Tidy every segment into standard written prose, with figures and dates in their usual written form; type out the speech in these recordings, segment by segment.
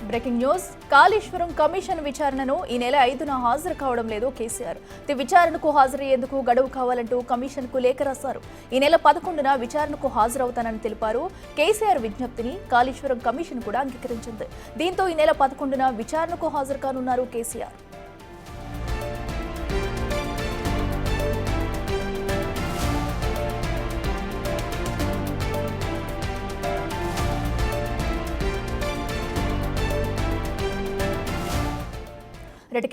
Breaking news Kaleshwaram commission విచారణను ఈ నెల 5న హాజరు కావడం లేదు కేసీఆర్. విచారణకు హాజరయ్యేందుకు గడువు కావాలంటూ కమిషన్కు లేఖ రాశారు. ఈ నెల 11న విచారణకు హాజరవుతానని తెలిపారు. కేసీఆర్ విజ్ఞప్తిని కాళేశ్వరం కమిషన్ కూడా అంగీకరించింది. దీంతో ఈ నెల 11న విచారణకు హాజరు కానున్నారు కేసీఆర్.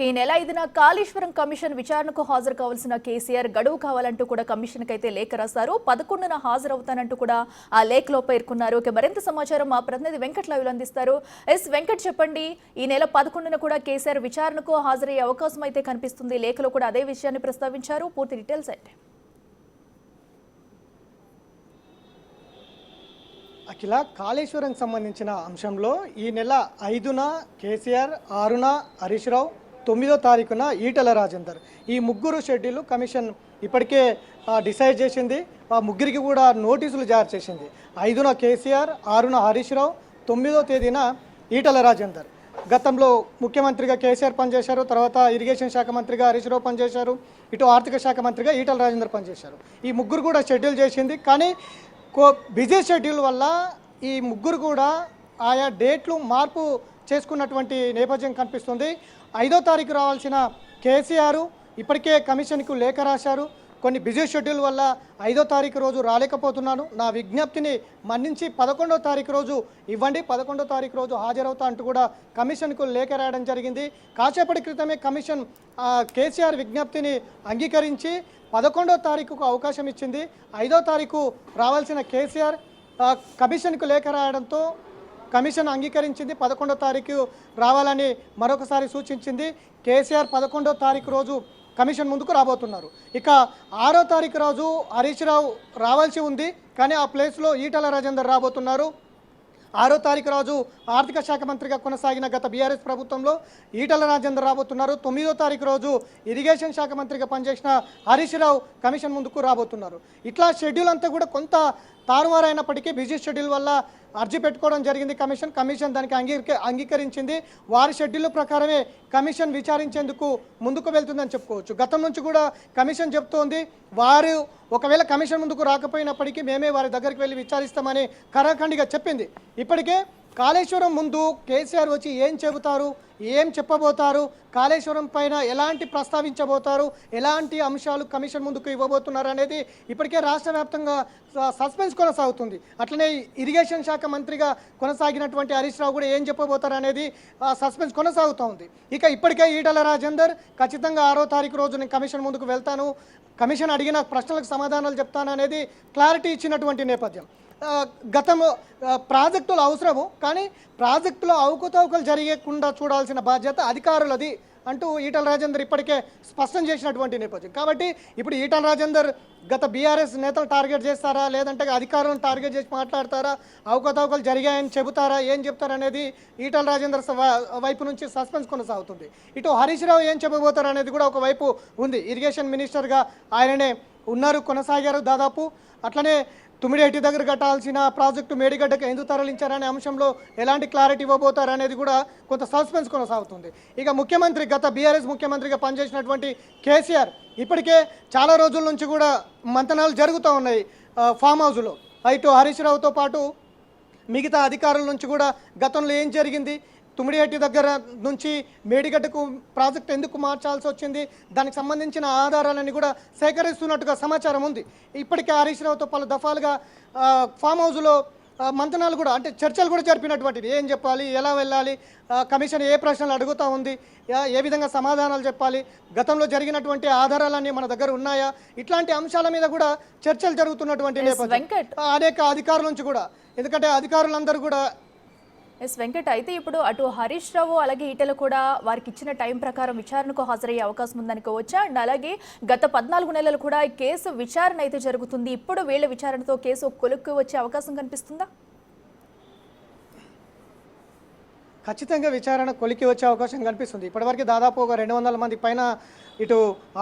ఈ నెల 5న కాళేశ్వరం కమిషన్ విచారణకు హాజరు కావాల్సిన కేసీఆర్ గడువు కావాలంటూ కూడా కమిషన్ కైతే లేఖ రాశారు. 11న హాజరవుతానంటూ కూడా ఆ లేఖలో పేర్కొన్నారు. మరింత సమాచారం మా ప్రతినిధి వెంకట్ లైవ్లో అందిస్తారు. వెంకట్, చెప్పండి, ఈ నెల 11న కూడా కేసీఆర్ విచారణకు హాజరయ్యే అవకాశం అయితే కనిపిస్తుంది. లేఖలో కూడా అదే విషయాన్ని ప్రస్తావించారు. పూర్తి డీటెయిల్స్ అయితే అఖిల, కాళేశ్వరం సంబంధించిన అంశంలో ఈ నెల 5న కేసీఆర్, 6న హరీష్ రావు, 9వ తారీఖున ఈటెల రాజేందర్, ఈ ముగ్గురు షెడ్యూల్ కమిషన్ ఇప్పటికే డిసైడ్ చేసింది. ఆ ముగ్గురికి కూడా నోటీసులు జారీ చేసింది. 5న కేసీఆర్, 6న హరీష్ రావు, 9వ తేదీన ఈటెల రాజేందర్. గతంలో ముఖ్యమంత్రిగా కేసీఆర్ పనిచేశారు, తర్వాత ఇరిగేషన్ శాఖ మంత్రిగా హరీష్ రావు పనిచేశారు, ఇటు ఆర్థిక శాఖ మంత్రిగా ఈటెల రాజేందర్ పనిచేశారు. ఈ ముగ్గురు కూడా షెడ్యూల్ చేసింది. కానీ బిజీ షెడ్యూల్ వల్ల ఈ ముగ్గురు కూడా ఆయా డేట్లు మార్పు చేసుకున్నటువంటి నేపథ్యం కనిపిస్తుంది. 5వ తారీఖు రావాల్సిన కేసీఆర్ ఇప్పటికే కమిషన్కు లేఖ రాశారు. కొన్ని బిజీ షెడ్యూల్ వల్ల 5వ తారీఖు రోజు రాలేకపోతున్నాను, నా విజ్ఞప్తిని మన్నించి 11వ తారీఖు రోజు ఇవ్వండి, 11వ తారీఖు రోజు హాజరవుతా అంటూ కూడా కమిషన్కు లేఖ రాయడం జరిగింది. కాసేపటి క్రితమే కమిషన్ కేసీఆర్ విజ్ఞప్తిని అంగీకరించి 11వ తారీఖుకు అవకాశం ఇచ్చింది. 5వ తారీఖు రావాల్సిన కేసీఆర్ కమిషన్కు లేఖ రాయడంతో కమిషన్ అంగీకరించింది. 11వ తారీఖు రావాలని మరొకసారి సూచించింది. కేసీఆర్ 11వ తారీఖు రోజు కమిషన్ ముందుకు రాబోతున్నారు. ఇక 6వ తారీఖు రోజు హరీష్ రావు రావాల్సి ఉంది, కానీ ఆ ప్లేస్లో ఈటెల రాజేందర్ రాబోతున్నారు. 6వ తారీఖు రోజు ఆర్థిక శాఖ మంత్రిగా కొనసాగిన గత బీఆర్ఎస్ ప్రభుత్వంలో ఈటెల రాజేందర్ రాబోతున్నారు. 9వ తారీఖు రోజు ఇరిగేషన్ శాఖ మంత్రిగా పనిచేసిన హరీష్ రావు కమిషన్ ముందుకు రాబోతున్నారు. ఇట్లా షెడ్యూల్ అంతా కూడా కొంత తారుమారైనప్పటికీ బిజీ షెడ్యూల్ వల్ల అర్జీ పెట్టుకోవడం జరిగింది. కమిషన్ దానికి అంగీకరించింది. వారి షెడ్యూల్ ప్రకారమే కమిషన్ విచారించేందుకు ముందుకు వెళ్తుందని చెప్పుకోవచ్చు. గతం నుంచి కూడా కమిషన్ చెప్తోంది, వారు ఒకవేళ కమిషన్ ముందుకు రాకపోయినప్పటికీ మేమే వారి దగ్గరికి వెళ్ళి విచారిస్తామని ఖరాఖండిగా చెప్పింది. ఇప్పటికే కాళేశ్వరం ముందు కేసీఆర్ వచ్చి ఏం చెబుతారు, ఏం చెప్పబోతారు, కాళేశ్వరం పైన ఎలాంటి ప్రస్తావించబోతారు, ఎలాంటి అంశాలు కమిషన్ ముందుకు ఇవ్వబోతున్నారు అనేది ఇప్పటికే రాష్ట్ర వ్యాప్తంగా సస్పెన్స్ కొనసాగుతుంది. అట్లనే ఇరిగేషన్ శాఖ మంత్రిగా కొనసాగినటువంటి హరీష్ రావు కూడా ఏం చెప్పబోతారు అనేది సస్పెన్స్ కొనసాగుతూ ఉంది. ఇక ఇప్పటికే ఈటెల రాజేందర్ ఖచ్చితంగా 6వ తారీఖు రోజు నేను కమిషన్ ముందుకు వెళ్తాను, కమిషన్ అడిగిన ప్రశ్నలకు సమాధానాలు చెప్తాను అనేది క్లారిటీ ఇచ్చినటువంటి నేపథ్యం. గతంలో ప్రాజెక్టులు అవసరము, కానీ ప్రాజెక్టులో అవకతవకలు జరగకుండా చూడాల్సిన బాధ్యత అధికారులది అంటూ ఈటెల రాజేందర్ ఇప్పటికే స్పష్టం చేసినటువంటి నేపథ్యం. కాబట్టి ఇప్పుడు ఈటెల రాజేందర్ గత బీఆర్ఎస్ నేతలు టార్గెట్ చేస్తారా, లేదంటే అధికారులను టార్గెట్ చేసి మాట్లాడతారా, అవకతవకలు జరిగాయని చెబుతారా, ఏం చెప్తారనేది ఈటెల రాజేందర్ వైపు నుంచి సస్పెన్స్ కొనసాగుతుంది. ఇటు హరీష్ రావు ఏం చెప్పబోతారు అనేది కూడా ఒకవైపు ఉంది. ఇరిగేషన్ మినిస్టర్గా ఆయననే ఉన్నారు, కొనసాగారు దాదాపు. అట్లనే తుమ్మిడిహట్టి దగ్గర కట్టాల్సిన ప్రాజెక్టు మేడిగడ్డకు ఎందుకు తరలించారనే అంశంలో ఎలాంటి క్లారిటీ ఇవ్వబోతారనేది కూడా కొంత సస్పెన్స్ కొనసాగుతుంది. ఇక ముఖ్యమంత్రి, గత బీఆర్ఎస్ ముఖ్యమంత్రిగా పనిచేసినటువంటి కేసీఆర్ ఇప్పటికే చాలా రోజుల నుంచి కూడా మంతనాలు జరుగుతూ ఉన్నాయి ఫామ్ హౌస్లో. ఇటు హరీష్ రావుతో పాటు మిగతా అధికారుల నుంచి కూడా గతంలో ఏం జరిగింది, తుమ్మిడిహట్టి దగ్గర నుంచి మేడిగడ్డకు ప్రాజెక్ట్ ఎందుకు మార్చాల్సి వచ్చింది, దానికి సంబంధించిన ఆధారాలన్నీ కూడా సేకరిస్తున్నట్టుగా సమాచారం ఉంది. ఇప్పటికే హరీష్ రావుతో పలు దఫాలుగా ఫామ్ హౌస్లో మంతనాలు కూడా, అంటే చర్చలు కూడా జరిపినటువంటిది. ఏం చెప్పాలి, ఎలా వెళ్ళాలి, కమిషన్ ఏ ప్రశ్నలు అడుగుతూ ఉంది, ఏ విధంగా సమాధానాలు చెప్పాలి, గతంలో జరిగినటువంటి ఆధారాలన్నీ మన దగ్గర ఉన్నాయా, ఇట్లాంటి అంశాల మీద కూడా చర్చలు జరుగుతున్నటువంటి నేపథ్యం అనేక అధికారుల నుంచి కూడా. ఎందుకంటే అధికారులందరూ కూడా వెంకట్, అయితే ఇప్పుడు అటు హరీష్ రావు అలాగే ఈటెల కూడా వారికి ఇచ్చిన టైం ప్రకారం విచారణకు హాజరయ్యే అవకాశం ఉందనుకోవచ్చా? అండ్ అలాగే గత 14 నెలలు కూడా ఈ కేసు విచారణ అయితే జరుగుతుంది. ఇప్పుడు వీళ్ళ విచారణతో కేసు కొలుక్కు వచ్చే అవకాశం కనిపిస్తుందా? ఖచ్చితంగా విచారణ కొలికి వచ్చే అవకాశం కనిపిస్తుంది. ఇప్పటివరకు దాదాపు ఒక 200 మంది పైన ఇటు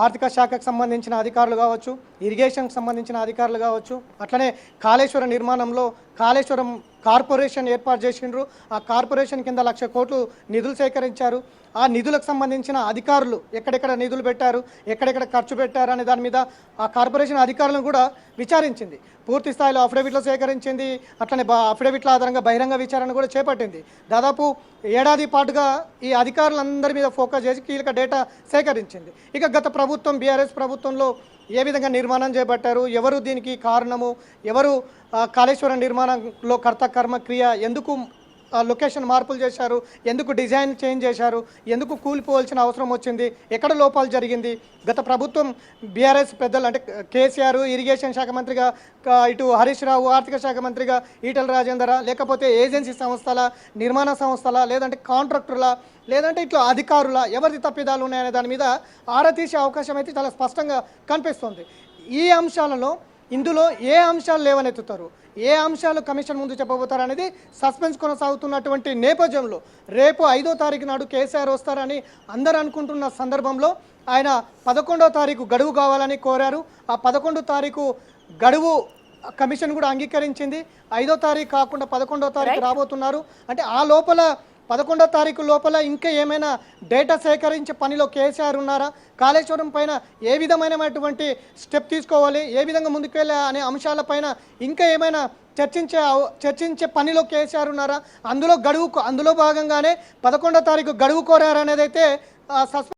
ఆర్థిక శాఖకు సంబంధించిన అధికారులు కావచ్చు, ఇరిగేషన్కి సంబంధించిన అధికారులు కావచ్చు, అట్లనే కాళేశ్వరం నిర్మాణంలో కాళేశ్వరం కార్పొరేషన్ ఏర్పాటు చేసిండ్రు. ఆ కార్పొరేషన్ కింద 1,00,000 కోట్లు నిధులు సేకరించారు. ఆ నిధులకు సంబంధించిన అధికారులు ఎక్కడెక్కడ నిధులు పెట్టారు, ఎక్కడెక్కడ ఖర్చు పెట్టారు అనే దాని మీద ఆ కార్పొరేషన్ అధికారులను కూడా విచారించింది. పూర్తి స్థాయిలో అఫిడవిట్లు సేకరించింది. అట్లనే అఫిడవిట్ల ఆధారంగా బహిరంగ విచారణ కూడా చేపట్టింది. దాదాపు ఏడాది పాటుగా ఈ అధికారులందరి మీద ఫోకస్ చేసి కీలక డేటా సేకరించింది. ఇక గత ప్రభుత్వం బీఆర్ఎస్ ప్రభుత్వంలో ఏ విధంగా నిర్మాణం చేపట్టారు, ఎవరు దీనికి కారణము, ఎవరు కాళేశ్వరం నిర్మాణంలో కర్త కర్మ క్రియ, ఎందుకు లొకేషన్ మార్పులు చేశారు, ఎందుకు డిజైన్ చేంజ్ చేశారు, ఎందుకు కూలిపోవాల్సిన అవసరం వచ్చింది, ఎక్కడ లోపాలు జరిగింది. గత ప్రభుత్వం బీఆర్ఎస్ పెద్దలు అంటే కేసీఆర్ ఇరిగేషన్ శాఖ మంత్రిగా, ఇటు హరీష్ రావు ఆర్థిక శాఖ మంత్రిగా, ఈటల రాజేందరా, లేకపోతే ఏజెన్సీ సంస్థల, నిర్మాణ సంస్థల, లేదంటే కాంట్రాక్టర్ల, లేదంటే ఇట్లా అధికారుల, ఎవరిది తప్పిదాలు ఉన్నాయనే దాని మీద ఆరా తీసే అవకాశం అయితే చాలా స్పష్టంగా కనిపిస్తుంది. ఈ అంశాలలో ఇందులో ఏ అంశాలు లేవనెత్తుతారు, ఏ అంశాలు కమిషన్ ముందు చెప్పబోతారు అనేది సస్పెన్స్ కొనసాగుతున్నటువంటి నేపథ్యంలో రేపు 5వ తారీఖు నాడు కేసీఆర్ వస్తారని అందరూ అనుకుంటున్న సందర్భంలో ఆయన 11వ తారీఖు గడువు కావాలని కోరారు. ఆ 11వ తారీఖు గడువు కమిషన్ కూడా అంగీకరించింది. 5వ తారీఖు కాకుండా 11వ తారీఖు రాబోతున్నారు. అంటే ఆ లోపల 11వ తారీఖు లోపల ఇంకా ఏమైనా డేటా సేకరించే పనిలో కేసీఆర్ ఉన్నారా, కాళేశ్వరం పైన ఏ విధమైనటువంటి స్టెప్ తీసుకోవాలి, ఏ విధంగా ముందుకెళ్ళా అనే అంశాలపైన ఇంకా ఏమైనా చర్చించే పనిలో కేసీఆర్ ఉన్నారా, అందులో భాగంగానే 11వ తారీఖు గడువు కోరారనేది అయితే